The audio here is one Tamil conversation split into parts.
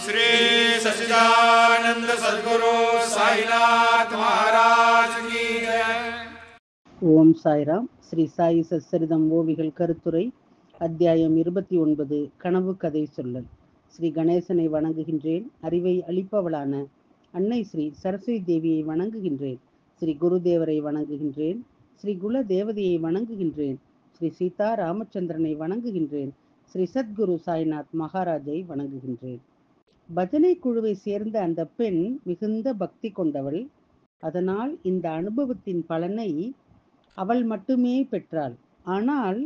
श्री सच्चिदानंद सद्गुरु साईनाथ महाराज की जय. ஓம் சாய்ராம். ஸ்ரீ சாயி சச்சரிதம் ஓவிகள் கருத்துரை அத்தியாயம் 29. கனவு கதை சொல்லல். ஸ்ரீ கணேசனை வணங்குகின்றேன். அறிவை அளிப்பவளான அன்னை ஸ்ரீ சரஸ்வதி தேவியை வணங்குகின்றேன். ஸ்ரீ குருதேவரை வணங்குகின்றேன். ஸ்ரீ குல தேவதையை வணங்குகின்றேன். ஸ்ரீ சீதா ராமச்சந்திரனை வணங்குகின்றேன். ஸ்ரீ சத்குரு சாய்நாத் மகாராஜை வணங்குகின்றேன். பஜனை குழுவை சேர்ந்த அந்த பெண் மிகுந்த பக்தி கொண்டவள். அதனால் இந்த அனுபவத்தின் பலனை அவள் மட்டுமே பெற்றாள். ஆனால்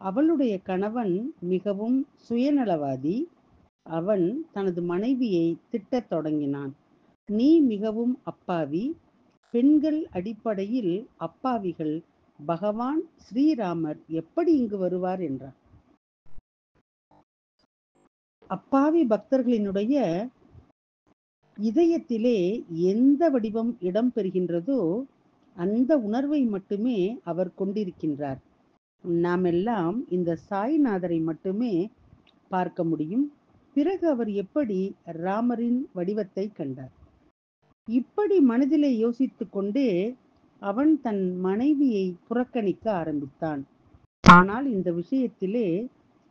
அவளுடைய கணவன் மிகவும் சுயநலவாதி. அவன் தனது மனைவியை திட்டத் தொடங்கினான். நீ மிகவும் அப்பாவி. பெண்கள் அடிப்படையில் அப்பாவிகள். பகவான் ஸ்ரீராமர் எப்படி இங்கு வருவார் என்றார். அப்பாவி பக்தர்களினுடைய இதயத்திலே எந்த வடிவம் இடம் பெறுகின்றதோ அந்த உணர்வை மட்டுமே அவர் கொண்டிருக்கின்றார். நாம் எல்லாம் இந்த சாய்நாதரை மட்டுமே பார்க்க முடியும். பிறகு அவர் எப்படி ராமரின் வடிவத்தை கண்டார்? இப்படி மனதிலே யோசித்து கொண்டே அவன் தன் மனைவியை புறக்கணிக்க ஆரம்பித்தான். ஆனால் இந்த விஷயத்திலே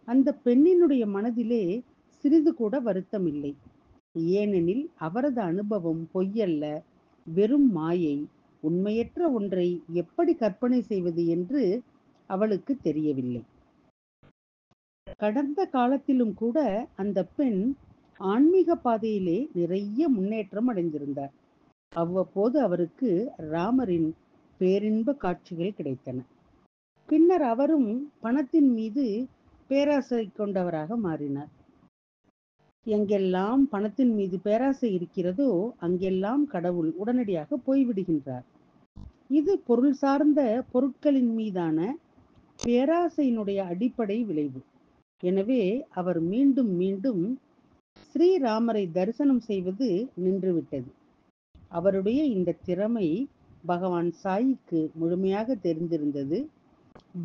அந்த பெண்ணினுடைய மனதிலே சிறிது கூட வருத்தம் இல்லை. ஏனெனில் அவரது அனுபவம் பொய்யல்ல, வெறும் மாயை. உண்மையற்ற ஒன்றை எப்படி கற்பனை செய்வது என்று அவளுக்கு தெரியவில்லை. கடந்த காலத்திலும் கூட அந்த பெண் ஆன்மீக பாதையிலே நிறைய முன்னேற்றம் அடைந்திருந்தார். அவ்வப்போது அவருக்கு ராமரின் பேரின்ப காட்சிகள் கிடைத்தன. பின்னர் அவரும் பணத்தின் மீது பேராசை கொண்டவராக மாறினார். எங்கெல்லாம் பணத்தின் மீது பேராசை இருக்கிறதோ அங்கெல்லாம் கடவுள் உடனடியாக போய்விடுகின்றார். இது பொருள் சார்ந்த பொருட்களின் மீதான பேராசையினுடைய அடிப்படை விளைவு. எனவே அவர் மீண்டும் மீண்டும் ஸ்ரீராமரை தரிசனம் செய்வது நின்றுவிட்டது. அவருடைய இந்த திறமை பகவான் சாயிக்கு முழுமையாக தெரிந்திருந்தது.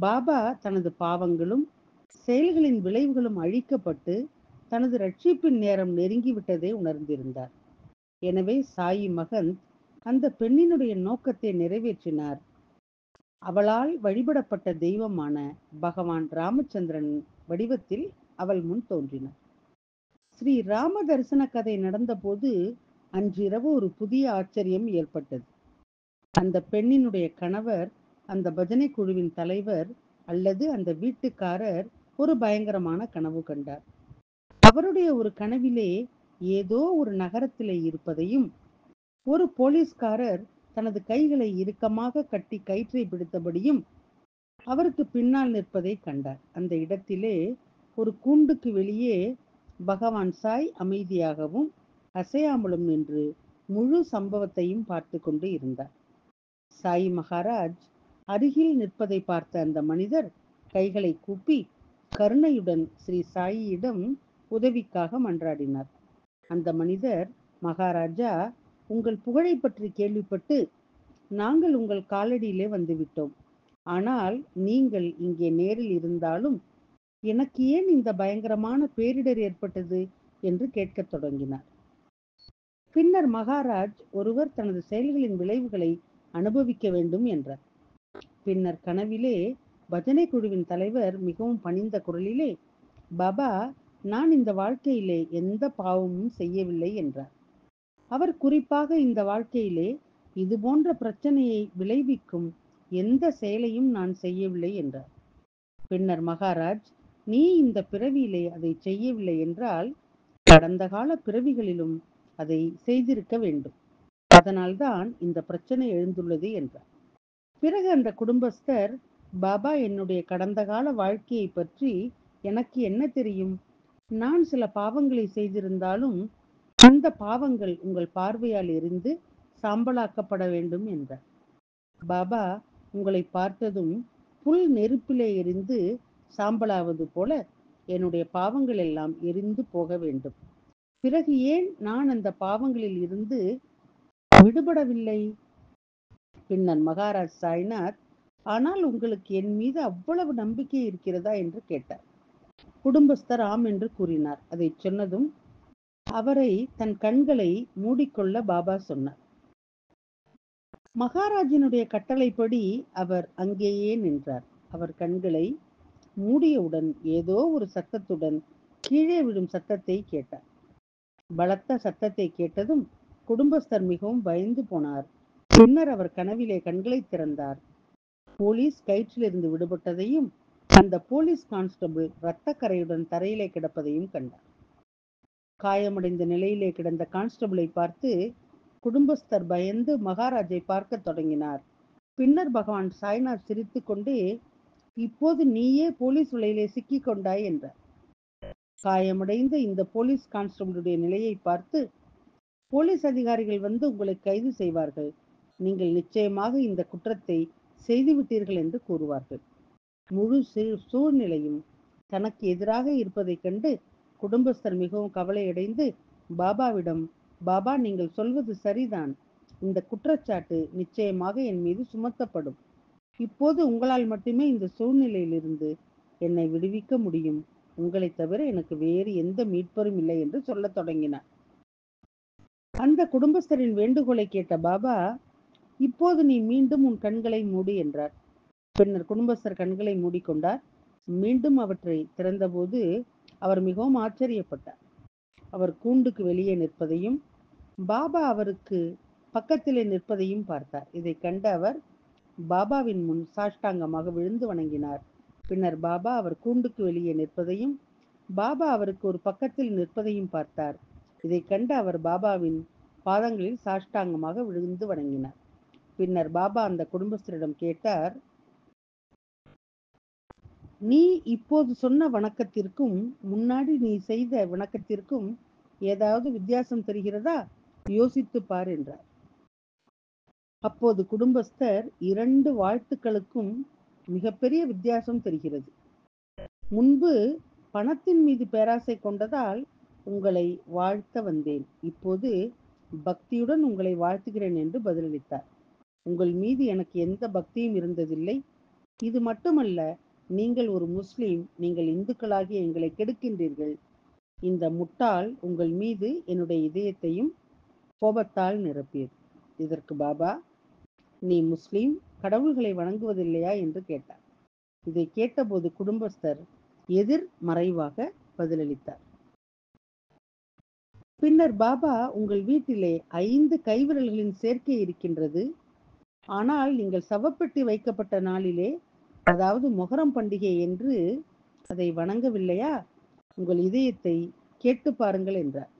பாபா தனது பாவங்களும் செயல்களின் விளைவுகளும் அழிக்கப்பட்டு தனது ரட்சிப்பின் நேரம் நெருங்கிவிட்டதை உணர்ந்திருந்தார். எனவே சாயி மகந்த் அந்த பெண்ணினுடைய நோக்கத்தை நிறைவேற்றினார். அவளால் வழிபடப்பட்ட தெய்வமான பகவான் ராமச்சந்திரன் வடிவத்தில் அவள் முன் தோன்றினார். ஸ்ரீ ராம தரிசன கதை நடந்தபோது அன்றிரவு ஒரு புதிய ஆச்சரியம் ஏற்பட்டது. அந்த பெண்ணினுடைய கணவர், அந்த பஜனை குழுவின் தலைவர் அல்லது அந்த வீட்டுக்காரர் ஒரு பயங்கரமான கனவு கண்டார். அவருடைய ஒரு கனவிலே ஏதோ ஒரு நகரத்திலே இருப்பதையும், ஒரு போலீஸ்காரர் தனது கைகளை இறுக்கமாக கட்டி கயிற்றை பிடித்தபடியும் அவருக்கு பின்னால் நிற்பதை கண்டார். அந்த இடத்திலே ஒரு கூண்டுக்கு வெளியே பகவான் சாய் அமைதியாகவும் அசையாமலும் நின்று முழு சம்பவத்தையும் பார்த்து கொண்டு இருந்தார். சாய் மகாராஜ் அருகில் நிற்பதை பார்த்த அந்த மனிதர் கைகளை கூப்பி கருணையுடன் ஸ்ரீ சாயியிடம் உதவிக்காக மன்றாடினார். அந்த மனிதர், மகாராஜா, உங்கள் புகழை பற்றி கேள்விப்பட்டு நாங்கள் உங்கள் காலடியிலே வந்துவிட்டோம். ஆனால் நீங்கள் இங்கே நேரில் இருந்தாலும் எனக்கு ஏன் இந்த பயங்கரமான பேரிடர் ஏற்பட்டது என்று கேட்கத் தொடங்கினார். பின்னர் மகாராஜ், ஒருவர் தனது செயல்களின் விளைவுகளை அனுபவிக்க வேண்டும் என்றார். பின்னர் கனவிலே பஜனை குழுவின் தலைவர் மிகவும் பணிந்த குரலிலே, பாபா, நான் இந்த வாழ்க்கையிலே எந்த பாவமும் செய்யவில்லை என்றார். அவர் குறிப்பாக இந்த வாழ்க்கையிலே இது போன்ற பிரச்சனையை விளைவிக்கும் எந்த செயலையும் நான் செய்யவில்லை என்றார். பின்னர் மகாராஜ், நீ இந்த பிறவியிலே அதை செய்யவில்லை என்றால் கடந்த கால பிறவிகளிலும் அதை செய்திருக்க வேண்டும். அதனால்தான் இந்த பிரச்சனை எழுந்துள்ளது என்றார். பிறகு அந்த குடும்பஸ்தர், பாபா, என்னுடைய கடந்த கால வாழ்க்கையை பற்றி எனக்கு என்ன தெரியும்? நான் சில பாவங்களை செய்திருந்தாலும் அந்த பாவங்கள் உங்கள் பார்வையால் எரிந்து சாம்பலாக்கப்பட வேண்டும் என்றார். பாபா, உங்களை பார்த்ததும் புல் நெருப்பிலே எரிந்து சாம்பலாவது போல என்னுடைய பாவங்கள் எல்லாம் எரிந்து போக வேண்டும். பிறகு ஏன் நான் அந்த பாவங்களில் இருந்து விடுபடவில்லை? பின்னர் மகாராஜ் சாய்நாத், ஆனால் உங்களுக்கு என் மீது அவ்வளவு நம்பிக்கை இருக்கிறதா என்று கேட்டார். குடும்பஸ்தர் ஆம் என்று கூறினார். அதை சொன்னதும் அவரை தன் கண்களை மூடிக்கொள்ள பாபா சொன்னார். மகாராஜினுடைய கட்டளைப்படி அவர் அங்கேயே நின்றார். அவர் கண்களை மூடியவுடன் ஏதோ ஒரு சத்தத்துடன் கீழே விடும் சத்தத்தை கேட்டார். பலத்த சத்தத்தை கேட்டதும் குடும்பஸ்தர் மிகவும் பயந்து போனார். பின்னர் அவர் கனவிலே கண்களை திறந்தார். போலீஸ் கயிற்றிலிருந்து விடுபட்டதையும் அந்த போலீஸ் கான்ஸ்டபிள் இரத்த கரையுடன் தரையிலே கிடப்பதையும் கண்டார். காயமடைந்த நிலையிலே கிடந்த கான்ஸ்டபிளை பார்த்து குடும்பஸ்தர் பயந்து மகாராஜை பார்க்க தொடங்கினார். பின்னர் பகவான் சாய்நாத் சிரித்து கொண்டே, இப்போது நீயே போலீஸ் வலையிலே சிக்கிக் கொண்டாய் என்றார். காயமடைந்த இந்த போலீஸ் கான்ஸ்டபிளுடைய நிலையை பார்த்து, போலீஸ் அதிகாரிகள் வந்து உங்களை கைது செய்வார்கள், நீங்கள் நிச்சயமாக இந்த குற்றத்தை செய்துவிட்டீர்கள் என்று கூறுவார்கள். முழு சூழ்நிலையும் தனக்கு எதிராக இருப்பதைக் கண்டு குடும்பஸ்தர் மிகவும் கவலையடைந்து பாபாவிடம், பாபா, நீங்கள் சொல்வது சரிதான், இந்த குற்றச்சாட்டு நிச்சயமாக என் மீது சுமத்தப்படும். இப்போது உங்களால் மட்டுமே இந்த சூழ்நிலையிலிருந்து என்னை விடுவிக்க முடியும். உங்களை தவிர எனக்கு வேறு எந்த மீட்பரும் இல்லை என்று சொல்லத் தொடங்கினார். அந்த குடும்பஸ்தரின் வேண்டுகோளை கேட்ட பாபா, இப்போது நீ மீண்டும் உன் கண்களை மூடி என்றார். பின்னர் குடும்பஸ்தர் கண்களை மூடிக்கொண்டார். மீண்டும் அவற்றை திறந்தபோது அவர் மிகவும் ஆச்சரியப்பட்டார். அவர் கூண்டுக்கு வெளியே நிற்பதையும் பாபா அவருக்கு பக்கத்திலே நிற்பதையும் பார்த்தார். இதை கண்ட அவர் பாபாவின் முன் சாஷ்டாங்கமாக விழுந்து வணங்கினார். பின்னர் பாபா அவர் கூண்டுக்கு வெளியே நிற்பதையும் பாபா அவருக்கு ஒரு பக்கத்தில் நிற்பதையும் பார்த்தார். இதை கண்ட அவர் பாபாவின் பாதங்களில் சாஷ்டாங்கமாக விழுந்து வணங்கினார். பின்னர் பாபா அந்த குடும்பஸ்தரிடம் கேட்டார், நீ இப்போது சொன்ன வணக்கத்திற்கும் முன்னாடி நீ செய்த வணக்கத்திற்கும் ஏதாவது வித்தியாசம் தெரிகிறதா? யோசித்து பார் என்றார். அப்போது குடும்பஸ்தர், 2 வாழ்த்துக்களுக்கும் மிகப்பெரிய வித்தியாசம் தெரிகிறது. முன்பு பணத்தின் மீது பேராசை கொண்டதால் உங்களை வாழ்த்த வந்தேன். இப்போது பக்தியுடன் உங்களை வாழ்த்துகிறேன் என்று பதிலளித்தார். உங்கள் மீது எனக்கு எந்த பக்தியும் இருந்ததில்லை. இது மட்டுமல்ல, நீங்கள் ஒரு முஸ்லீம், நீங்கள் இந்துக்களாகிய எங்களை கெடுக்கின்றீர்கள். இந்த முட்டாள் உங்கள் மீது என்னுடைய இதயத்தையும் கோபத்தால் நிரப்பியது. இதற்கு பாபா, நீ முஸ்லீம், கடவுள்களை வணங்குவதில்லையா என்று கேட்டார். இதை கேட்டபோது குடும்பஸ்தர் எதிர் மறைவாக பதிலளித்தார். பின்னர் பாபா, உங்கள் வீட்டிலே 5 கைவிரல்களின் சேர்க்கை இருக்கின்றது. ஆனால் நீங்கள் சவப்பெட்டி வைக்கப்பட்ட நாளிலே, அதாவது மொஹரம் பண்டிகை என்று அதை வணங்கவில்லையா? உங்கள் இதயத்தை கேட்டு பாருங்கள் என்றார்.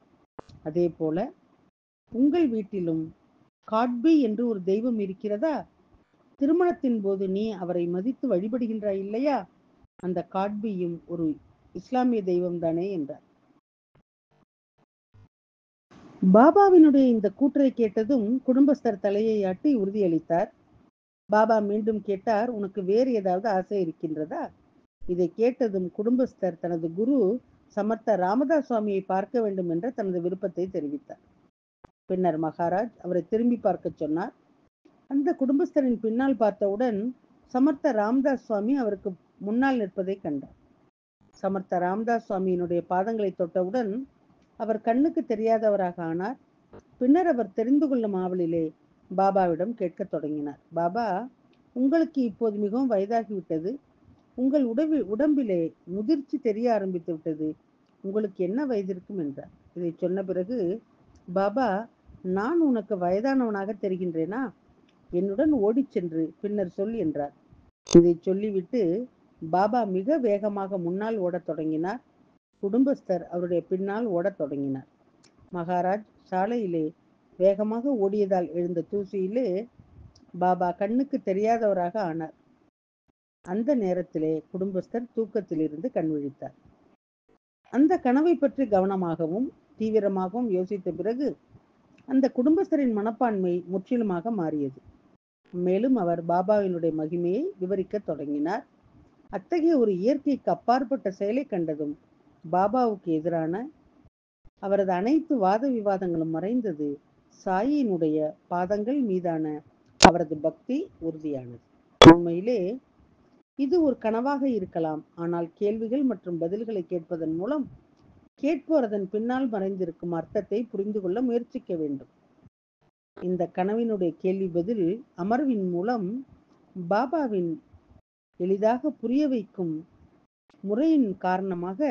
அதே போல உங்கள் வீட்டிலும் காட்பி என்று ஒரு தெய்வம் இருக்கிறதா? திருமணத்தின் போது நீ அவரை மதித்து வழிபடுகின்றாய் இல்லையா? அந்த காட்பியும் ஒரு இஸ்லாமிய தெய்வம் தானே என்றார். பாபாவினுடைய இந்த கூற்றை கேட்டதும் குடும்பஸ்தர் தலையை ஆட்டி உறுதியளித்தார். பாபா மீண்டும் கேட்டார், உனக்கு வேறு ஏதாவது ஆசை இருக்கின்றதா? இதை கேட்டதும் குடும்பஸ்தர் தனது குரு சமர்த்த ராமதாஸ் சுவாமியை பார்க்க வேண்டும் என்ற தனது விருப்பத்தை தெரிவித்தார். பின்னர் மகாராஜ் அவரை திரும்பி பார்க்க சொன்னார். அந்த குடும்பஸ்தரின் பின்னால் பார்த்தவுடன் சமர்த்த ராமதாஸ் சுவாமி அவருக்கு முன்னால் நிற்பதை கண்டார். சமர்த்த ராமதாஸ் சுவாமியினுடைய பாதங்களை தொட்டவுடன் அவர் கண்ணுக்கு தெரியாதவராக ஆனார். பின்னர் அவர் தெரிந்து கொள்ளும் ஆவலிலே பாபாவிடம் கேட்க தொடங்கினார். பாபா, உங்களுக்கு இப்போது மிகவும் வயதாகிவிட்டது. உங்கள் உடம்பிலே முதிர்ச்சி தெரிய ஆரம்பித்து விட்டது. உங்களுக்கு என்ன வயது இருக்கும் என்றார். இதை சொன்ன பிறகு பாபா, நான் உனக்கு வயதானவனாக தெரிகின்றேனா? என்னுடன் ஓடிச் சென்று பின்னர் சொல் என்றார். இதை சொல்லிவிட்டு பாபா மிக வேகமாக முன்னால் ஓடத் தொடங்கினார். குடும்பஸ்தர் அவருடைய பின்னால் ஓடத் தொடங்கினார். மகாராஜ் சாலையிலே வேகமாக ஓடியதால் எழுந்த தூசியிலே பாபா கண்ணுக்கு தெரியாதவராக ஆனார். அந்த நேரத்திலே குடும்பஸ்தர் தூக்கத்திலிருந்து கண் விழித்தார். அந்த கனவை பற்றி கவனமாகவும் தீவிரமாகவும் யோசித்த பிறகு அந்த குடும்பஸ்தரின் மனப்பான்மை முற்றிலுமாக மாறியது. மேலும் அவர் பாபாவினுடைய மகிமையை விவரிக்க தொடங்கினார். அத்தகைய ஒரு இயற்கைக்கு அப்பாற்பட்ட செயலை கண்டதும் பாபாவுக்கு எதிரான அவரது அனைத்து வாத விவாதங்களும் மறைந்தது. சாயினுடைய பாதங்கள் மீதான அவரது பக்தி உறுதியானது. உண்மையிலே இது ஒரு கனவாக இருக்கலாம், ஆனால் கேள்விகள் மற்றும் பதில்களை கேட்பதன் மூலம் கேட்போர் அதன் பின்னால் மறைந்திருக்கும் அர்த்தத்தை புரிந்து கொள்ள முயற்சிக்க வேண்டும். இந்த கனவினுடைய கேள்வி பதில் அமர்வின் மூலம் பாபாவின் எளிதாக புரிய வைக்கும் முறையின் காரணமாக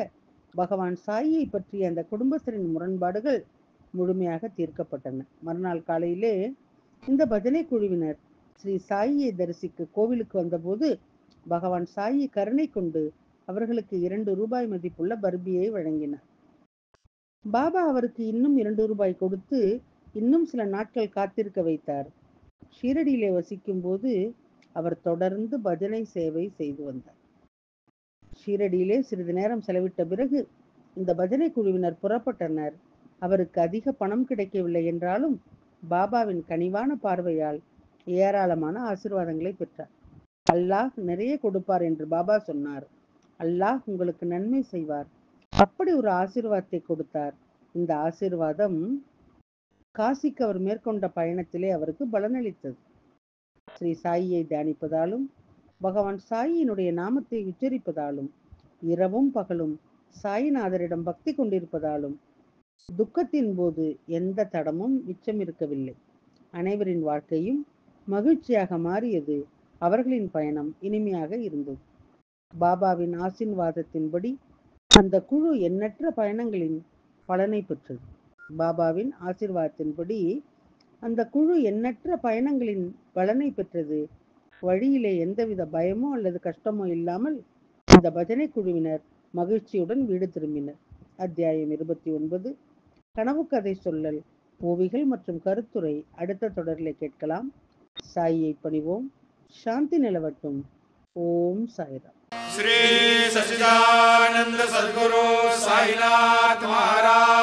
பகவான் சாயியை பற்றிய அந்த குடும்பஸ்தரின் முரண்பாடுகள் முழுமையாக தீர்க்கப்பட்டன. மறுநாள் காலையிலே இந்த பஜனை குழுவினர் ஸ்ரீ சாயியை தரிசிக்க கோவிலுக்கு வந்தபோது பகவான் சாயி கருணை கொண்டு அவர்களுக்கு 2 ரூபாய் மதிப்புள்ள பர்பியை வழங்கினார். பாபா அவருக்கு இன்னும் 2 ரூபாய் கொடுத்து இன்னும் சில நாட்கள் காத்திருக்க வைத்தார். ஷீரடியிலே வசிக்கும் போது அவர் தொடர்ந்து பஜனை சேவை செய்து வந்தார். ஷீரடியிலே சிறிது நேரம் செலவிட்ட பிறகு இந்த பஜனை குழுவினர் புறப்பட்டனர். அவருக்கு அதிக பணம் கிடைக்கவில்லை என்றாலும் பாபாவின் கனிவான பார்வையால் ஏராளமான ஆசீர்வாதங்களை பெற்றார். அல்லாஹ் நிறைய கொடுப்பார் என்று பாபா சொன்னார். அல்லாஹ் உங்களுக்கு நன்மை செய்வார். அப்படி ஒரு ஆசீர்வாதத்தை கொடுத்தார். இந்த ஆசீர்வாதம் காசிக்கு அவர் மேற்கொண்ட பயணத்திலே அவருக்கு பலனளித்தது. ஸ்ரீ சாயியை தியானிப்பதாலும் பகவான் சாயியினுடைய நாமத்தை உச்சரிப்பதாலும் இரவும் பகலும் சாயிநாதரிடம் பக்தி கொண்டிருப்பதாலும் துக்கத்தின் போது எந்த தடமும் மிச்சம் இருக்கவில்லை. அனைவரின் வாழ்க்கையும் மகிழ்ச்சியாக மாறியது. அவர்களின் பயணம் இனிமையாக இருந்தது. பாபாவின் ஆசீர்வாதத்தின்படி அந்த குழு எண்ணற்ற பயணங்களின் பலனை பெற்றது. பாபாவின் ஆசீர்வாதத்தின்படி அந்த குழு எண்ணற்ற பயணங்களின் பலனை பெற்றது. வழியிலே எந்தவித பயமோ அல்லது கஷ்டமோ இல்லாமல் இந்த பஜனை குழுவினர் மகிழ்ச்சியுடன் வீடு திரும்பினர். அத்தியாயம் 29 கனவு கதை சொல்லல், ஓவிகள் மற்றும் கருத்துரை அடுத்த தொடரிலே கேட்கலாம். சாயியை பணிவோம். சாந்தி நிலவட்டும். ஓம் சாய்ராம். श्री सच्चिदानंद सद्गुरु साईनाथ महाराज